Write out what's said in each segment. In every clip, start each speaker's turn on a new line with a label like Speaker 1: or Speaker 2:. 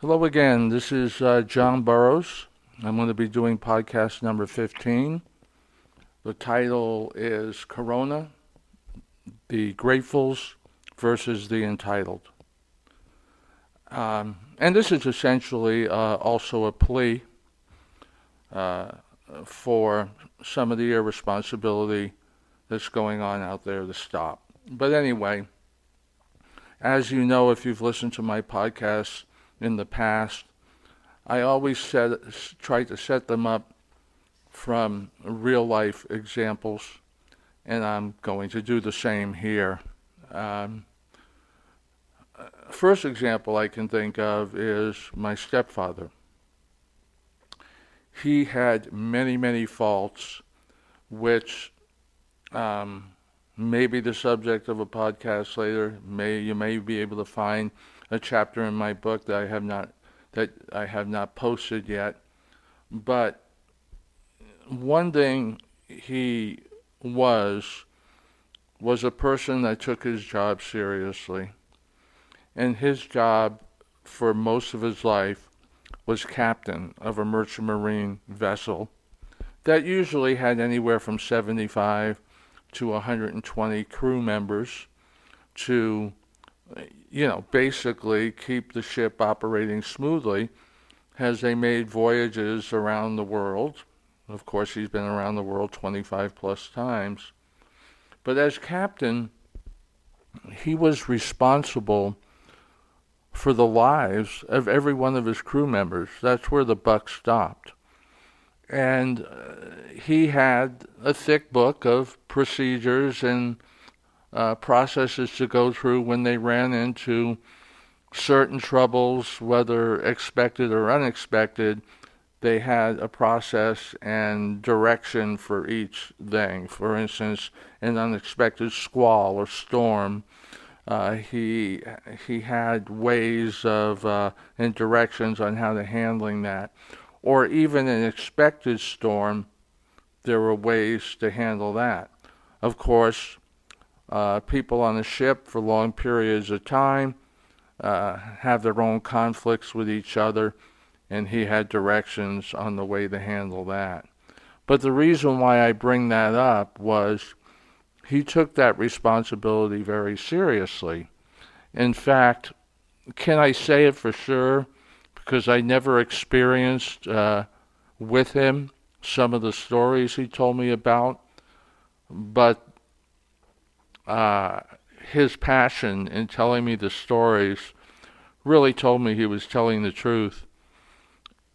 Speaker 1: Hello again. This is John Burroughs. I'm going to be doing podcast number 15. The title is Corona, the Gratefuls versus the Entitled. And this is essentially also a plea uh, for some of the irresponsibility that's going on out there to stop. But anyway, as you know, if you've listened to my podcasts in the past, I always try to set them up from real life examples, and I'm going to do the same here. Um, First example I can think of is my stepfather. He had many, many faults, which um, may be the subject of a podcast later. You may be able to find a chapter in my book that I have not posted yet. But one thing he was a person that took his job seriously. And his job for most of his life was captain of a merchant marine vessel that usually had anywhere from 75 to 120 crew members to, basically keep the ship operating smoothly as they made voyages around the world. Of course, he's been around the world 25 plus times. But as captain, he was responsible for the lives of every one of his crew members. That's where the buck stopped. And he had a thick book of procedures and processes to go through when they ran into certain troubles, whether expected or unexpected. They had a process and direction for each thing. For instance, an unexpected squall or storm, he had ways of and directions on how to handling that. Or even an expected storm, there were ways to handle that. Of course, people on a ship for long periods of time have their own conflicts with each other, and he had directions on the way to handle that. But the reason why I bring that up was he took that responsibility very seriously. In fact, can I say it for sure? Because I never experienced with him some of the stories he told me about, but uh, his passion in telling me the stories really told me he was telling the truth.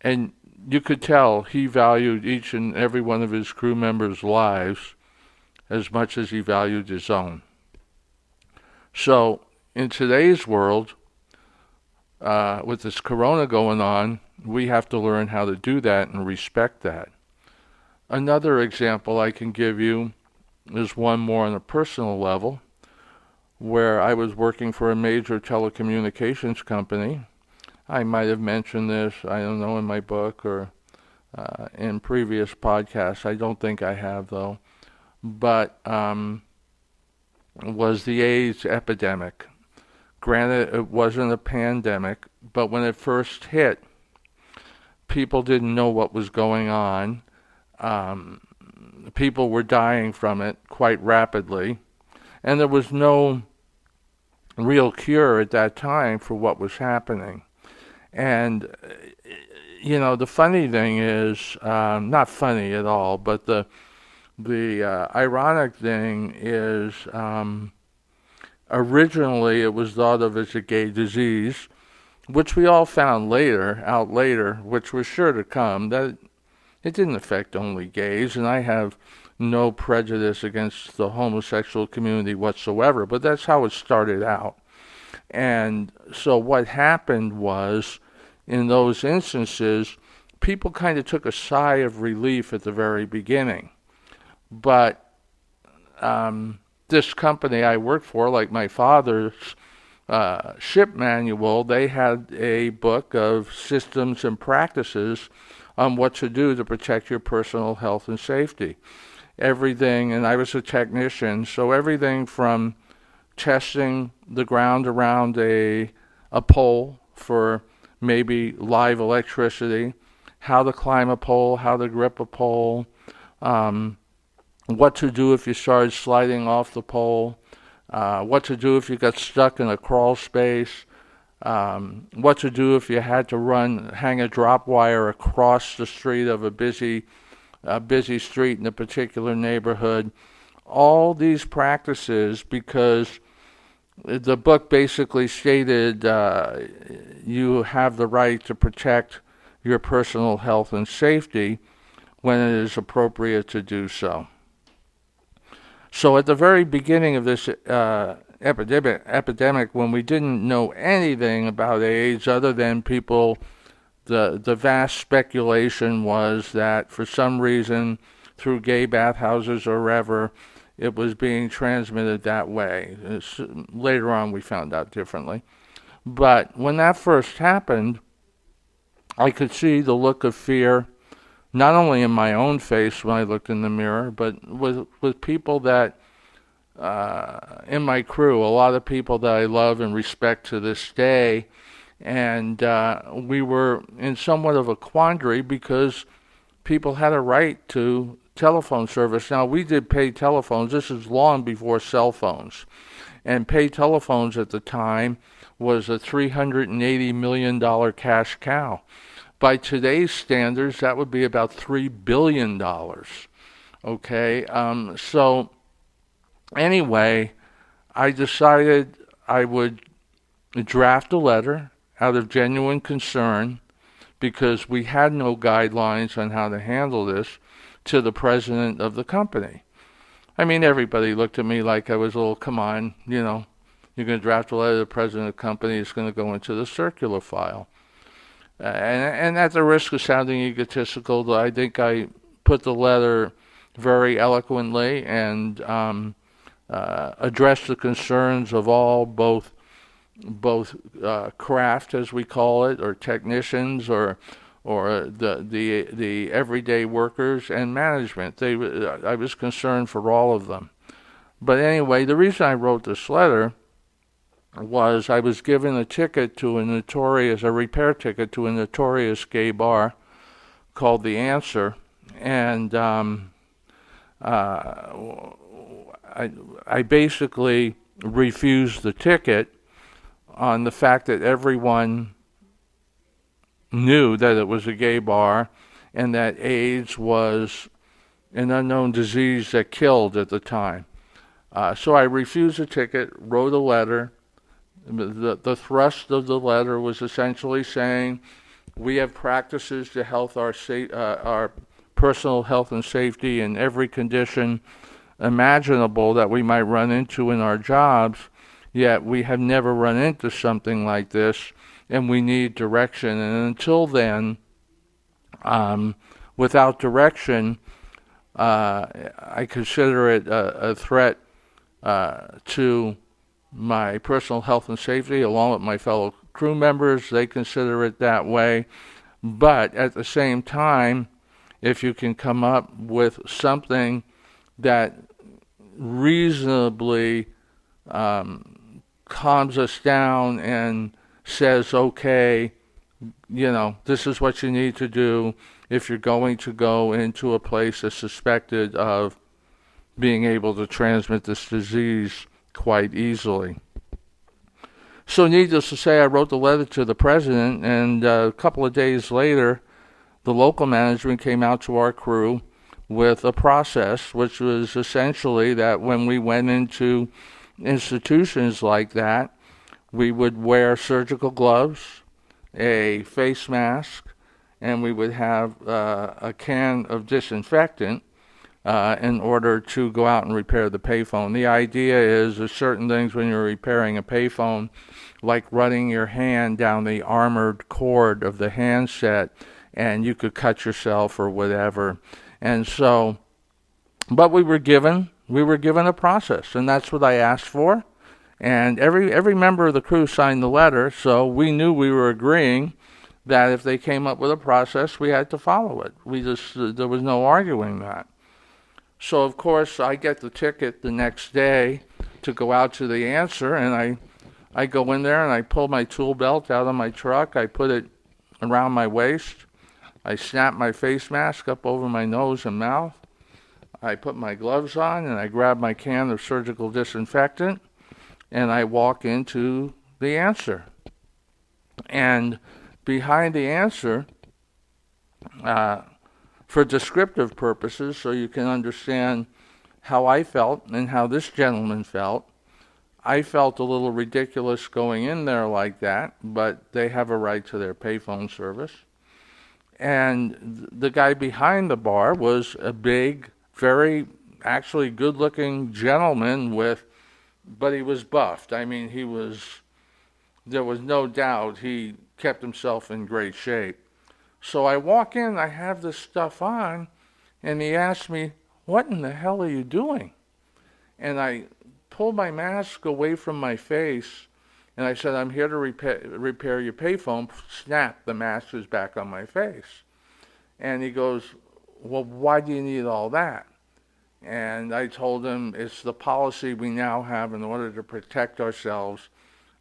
Speaker 1: And you could tell he valued each and every one of his crew members' lives as much as he valued his own. So, in today's world, with this corona going on, we have to learn how to do that and respect that. Another example I can give you is one more on a personal level, where I was working for a major telecommunications company. I might have mentioned this, I don't know, in my book or in previous podcasts. I don't think I have, though. But was the AIDS epidemic. Granted, it wasn't a pandemic, but when it first hit, people didn't know what was going on. Um, People were dying from it quite rapidly, and there was no real cure at that time for what was happening. And, the funny thing is, not funny at all, but the ironic thing is, originally it was thought of as a gay disease, which we all found out later, which was sure to come, that it didn't affect only gays, and I have no prejudice against the homosexual community whatsoever, but that's how it started out. And so what happened was, in those instances, people kind of took a sigh of relief at the very beginning. But this company I worked for, like my father's ship manual, they had a book of systems and practices on what to do to protect your personal health and safety. Everything, and I was a technician, so everything from testing the ground around a pole for maybe live electricity, how to climb a pole, how to grip a pole, what to do if you started sliding off the pole, what to do if you got stuck in a crawl space, what to do if you had to hang a drop wire across the street of a busy street in a particular neighborhood. All these practices, because the book basically stated you have the right to protect your personal health and safety when it is appropriate to do so. So at the very beginning of this epidemic, when we didn't know anything about AIDS other than people, the vast speculation was that for some reason, through gay bathhouses or wherever, it was being transmitted that way. Later on, we found out differently. But when that first happened, I could see the look of fear, not only in my own face when I looked in the mirror, but with people that, in my crew, a lot of people that I love and respect to this day. And we were in somewhat of a quandary because people had a right to telephone service. Now, we did pay telephones. This is long before cell phones. And pay telephones at the time was a $380 million cash cow. By today's standards, that would be about $3 billion. Okay, so anyway, I decided I would draft a letter out of genuine concern, because we had no guidelines on how to handle this, to the president of the company. I mean, everybody looked at me like I was a little, come on, you're going to draft a letter to the president of the company, it's going to go into the circular file. And at the risk of sounding egotistical, I think I put the letter very eloquently and addressed the concerns of all, both craft, as we call it, or technicians, or the everyday workers and management. I was concerned for all of them. But anyway, the reason I wrote this letter was I was given a repair ticket to a notorious gay bar called The Answer, and I basically refused the ticket on the fact that everyone knew that it was a gay bar and that AIDS was an unknown disease that killed at the time. So I refused the ticket, wrote a letter. The thrust of the letter was essentially saying we have practices to help our personal health and safety in every condition imaginable that we might run into in our jobs, yet we have never run into something like this, and we need direction. And until then, without direction, I consider it a threat to my personal health and safety, along with my fellow crew members. They consider it that way. But at the same time, if you can come up with something that reasonably calms us down and says, okay, this is what you need to do if you're going to go into a place that's suspected of being able to transmit this disease quite easily. So needless to say, I wrote the letter to the president, and a couple of days later, the local management came out to our crew with a process, which was essentially that when we went into institutions like that, we would wear surgical gloves, a face mask, and we would have a can of disinfectant in order to go out and repair the payphone. The idea is there's certain things when you're repairing a payphone, like running your hand down the armored cord of the handset, and you could cut yourself or whatever. And so, but we were given a process, and that's what I asked for. And every member of the crew signed the letter, so we knew we were agreeing that if they came up with a process, we had to follow it. There was no arguing that. So, of course, I get the ticket the next day to go out to The Answer, and I go in there and I pull my tool belt out of my truck. I put it around my waist. I snap my face mask up over my nose and mouth. I put my gloves on and I grab my can of surgical disinfectant and I walk into the answer. And behind the answer, for descriptive purposes, so you can understand how I felt and how this gentleman felt, I felt a little ridiculous going in there like that, but they have a right to their payphone service. And the guy behind the bar was a big, very actually good-looking gentleman but he was buffed. I mean, there was no doubt he kept himself in great shape. So I walk in, I have this stuff on, and he asked me, "What in the hell are you doing?" And I pulled my mask away from my face, and I said, "I'm here to repair your payphone." Snap, the mask was back on my face. And he goes, "Well, why do you need all that?" And I told him it's the policy we now have in order to protect ourselves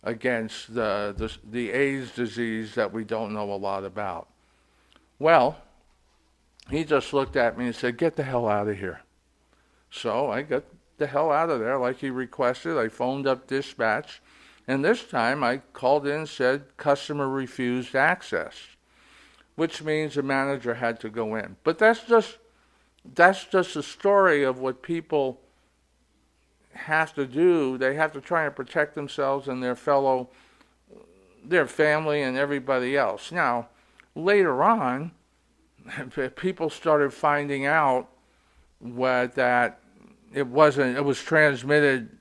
Speaker 1: against the AIDS disease that we don't know a lot about. Well, he just looked at me and said, "Get the hell out of here." So I got the hell out of there like he requested. I phoned up dispatch, and this time I called in and said customer refused access, which means the manager had to go in. But that's just a story of what people have to do. They have to try and protect themselves and their family and everybody else. Now, later on, people started finding out that it was transmitted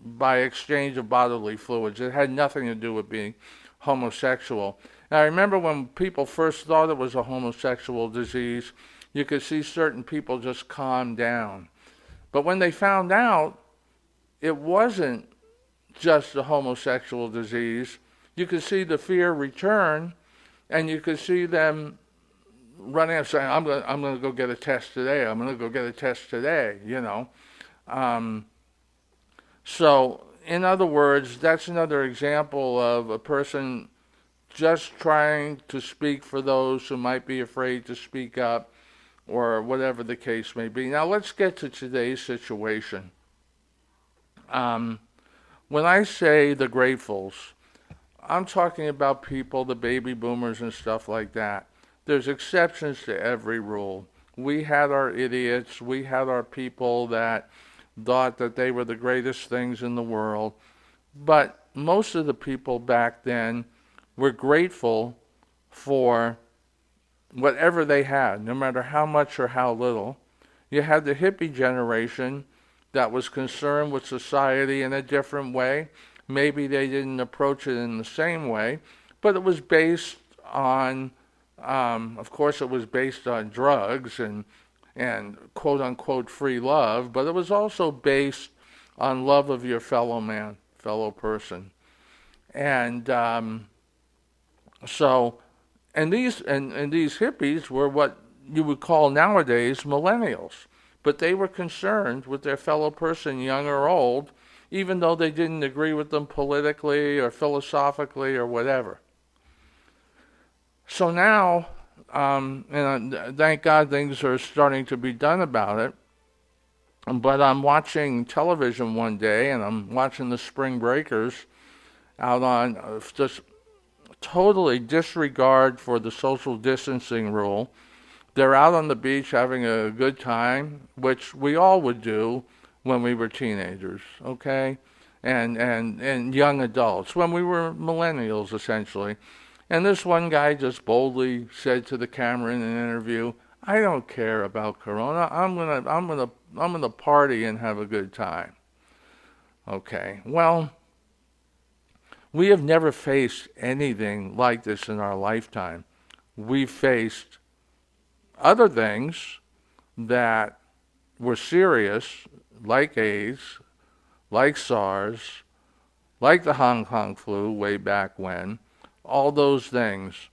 Speaker 1: by exchange of bodily fluids. It had nothing to do with being homosexual. And I remember when people first thought it was a homosexual disease, you could see certain people just calm down. But when they found out it wasn't just a homosexual disease, you could see the fear return, and you could see them running up saying, I'm going to go get a test today. I'm going to go get a test today, you know. So, in other words, that's another example of a person just trying to speak for those who might be afraid to speak up, or whatever the case may be. Now, let's get to today's situation. When I say the gratefuls, I'm talking about people, the baby boomers and stuff like that. There's exceptions to every rule. We had our idiots. We had our people that thought that they were the greatest things in the world. But most of the people back then were grateful for whatever they had, no matter how much or how little. You had the hippie generation that was concerned with society in a different way. Maybe they didn't approach it in the same way, but it was based on, of course it was based on drugs and quote-unquote free love, but it was also based on love of your fellow man, fellow person. And these hippies were what you would call nowadays millennials, but they were concerned with their fellow person, young or old, even though they didn't agree with them politically or philosophically or whatever. So now, thank God things are starting to be done about it, but I'm watching television one day, and I'm watching the Spring Breakers out on just totally disregard for the social distancing rule. They're out on the beach having a good time, which we all would do when we were teenagers, okay? And young adults, when we were millennials, essentially. And this one guy just boldly said to the camera in an interview, "I don't care about Corona. I'm gonna party and have a good time." Okay, well, we have never faced anything like this in our lifetime. We've faced other things that were serious, like AIDS, like SARS, like the Hong Kong flu way back when, all those things.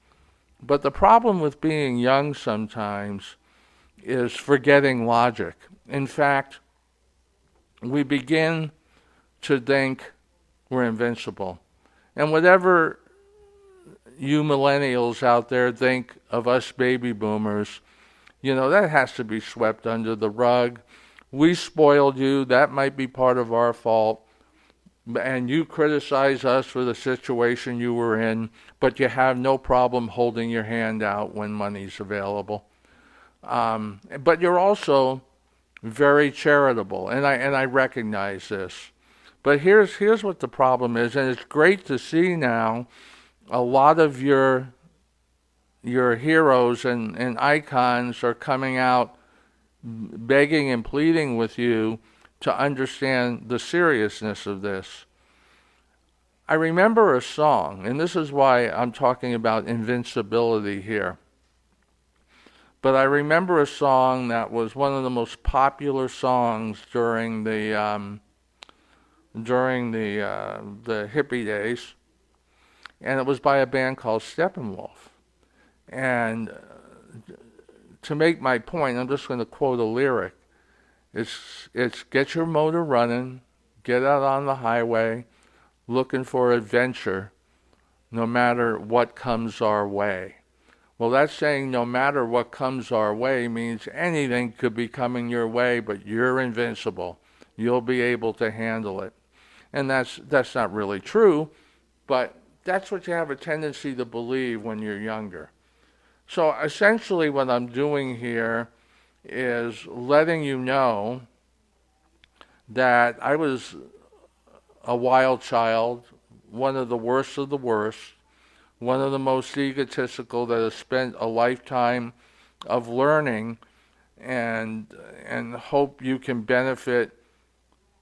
Speaker 1: But the problem with being young sometimes is forgetting logic. In fact, we begin to think we're invincible. And whatever you millennials out there think of us baby boomers, that has to be swept under the rug. We spoiled you. That might be part of our fault. And you criticize us for the situation you were in, but you have no problem holding your hand out when money's available. But you're also very charitable, and I recognize this. But here's what the problem is, and it's great to see now a lot of your heroes and icons are coming out begging and pleading with you to understand the seriousness of this. I remember a song, and this is why I'm talking about invincibility here. But I remember a song that was one of the most popular songs during the hippie days, and it was by a band called Steppenwolf. And to make my point, I'm just going to quote a lyric. It's get your motor running, get out on the highway, looking for adventure, no matter what comes our way. Well, that's saying no matter what comes our way means anything could be coming your way, but you're invincible. You'll be able to handle it. And that's not really true, but that's what you have a tendency to believe when you're younger. So essentially what I'm doing here is letting you know that I was a wild child, one of the worst of the worst, one of the most egotistical that has spent a lifetime of learning, and hope you can benefit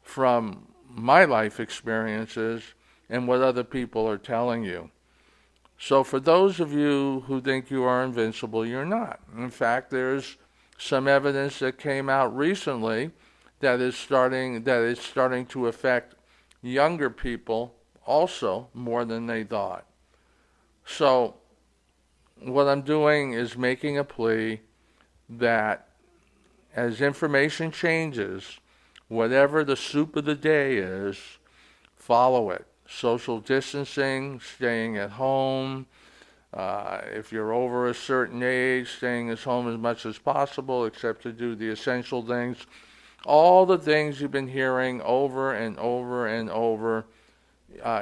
Speaker 1: from my life experiences and what other people are telling you. So for those of you who think you are invincible, you're not. In fact, there's some evidence that came out recently that is starting to affect younger people also more than they thought. So what I'm doing is making a plea that as information changes, whatever the soup of the day is, follow it. Social distancing, staying at home. If you're over a certain age, staying at home as much as possible, except to do the essential things. All the things you've been hearing over and over and over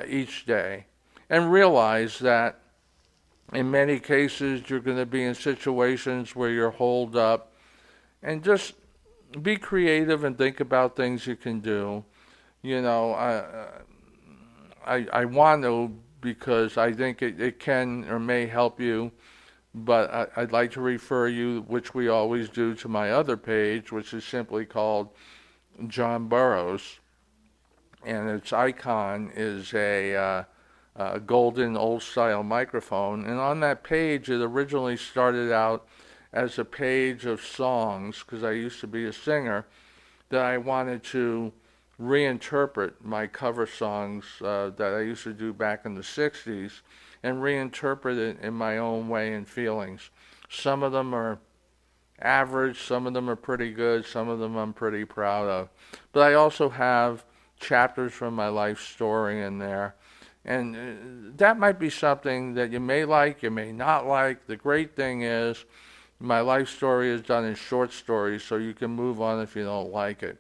Speaker 1: each day. And realize that in many cases you're going to be in situations where you're holed up. And just be creative and think about things you can do. I want to, because I think it can or may help you, but I'd like to refer you, which we always do, to my other page, which is simply called John Burroughs, and its icon is a golden old-style microphone. And on that page, it originally started out as a page of songs, because I used to be a singer, that I wanted to reinterpret my cover songs that I used to do back in the 60s and reinterpret it in my own way and feelings. Some of them are average, some of them are pretty good, some of them I'm pretty proud of. But I also have chapters from my life story in there. And that might be something that you may like, you may not like. The great thing is my life story is done in short stories, so you can move on if you don't like it.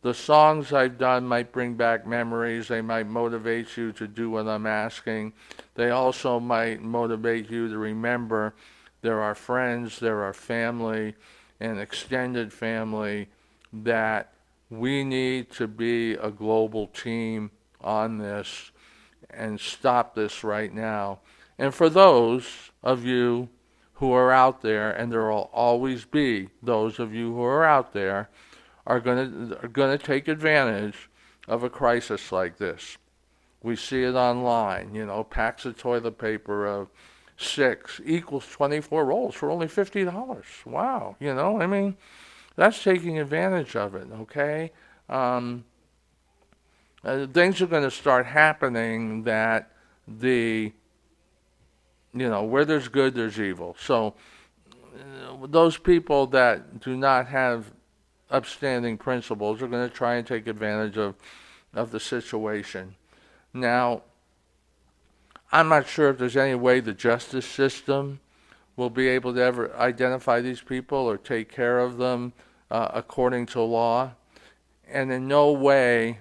Speaker 1: The songs I've done might bring back memories. They might motivate you to do what I'm asking. They also might motivate you to remember there are friends, there are family, and extended family, that we need to be a global team on this and stop this right now. And for those of you who are out there, and there will always be those of you who are out there, are going to take advantage of a crisis like this. We see it online, packs of toilet paper of 6 equals 24 rolls for only $50. Wow, that's taking advantage of it, okay? Things are going to start happening that where there's good, there's evil. So those people that do not have upstanding principles are going to try and take advantage of the situation. Now, I'm not sure if there's any way the justice system will be able to ever identify these people or take care of them according to law. And in no way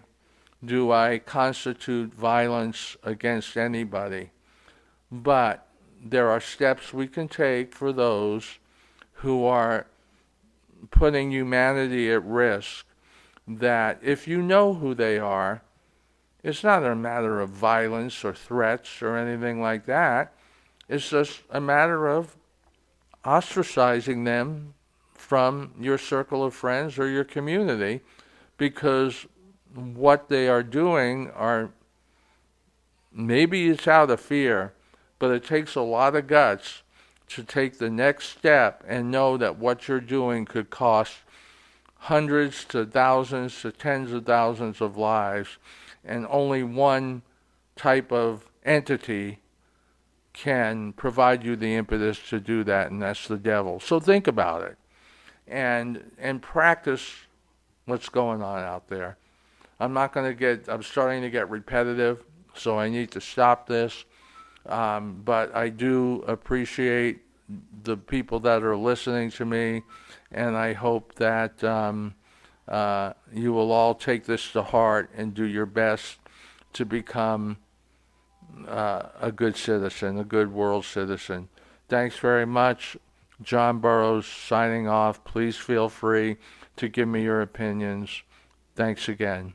Speaker 1: do I constitute violence against anybody. But there are steps we can take for those who are putting humanity at risk, that if you know who they are, it's not a matter of violence or threats or anything like that. It's just a matter of ostracizing them from your circle of friends or your community, because what they are doing are, maybe it's out of fear, but it takes a lot of guts to take the next step and know that what you're doing could cost hundreds to thousands to tens of thousands of lives, and only one type of entity can provide you the impetus to do that, and that's the devil. So think about it and practice what's going on out there. I'm starting to get repetitive, so I need to stop this. But I do appreciate the people that are listening to me, and I hope that you will all take this to heart and do your best to become a good citizen, a good world citizen. Thanks very much. John Burroughs signing off. Please feel free to give me your opinions. Thanks again.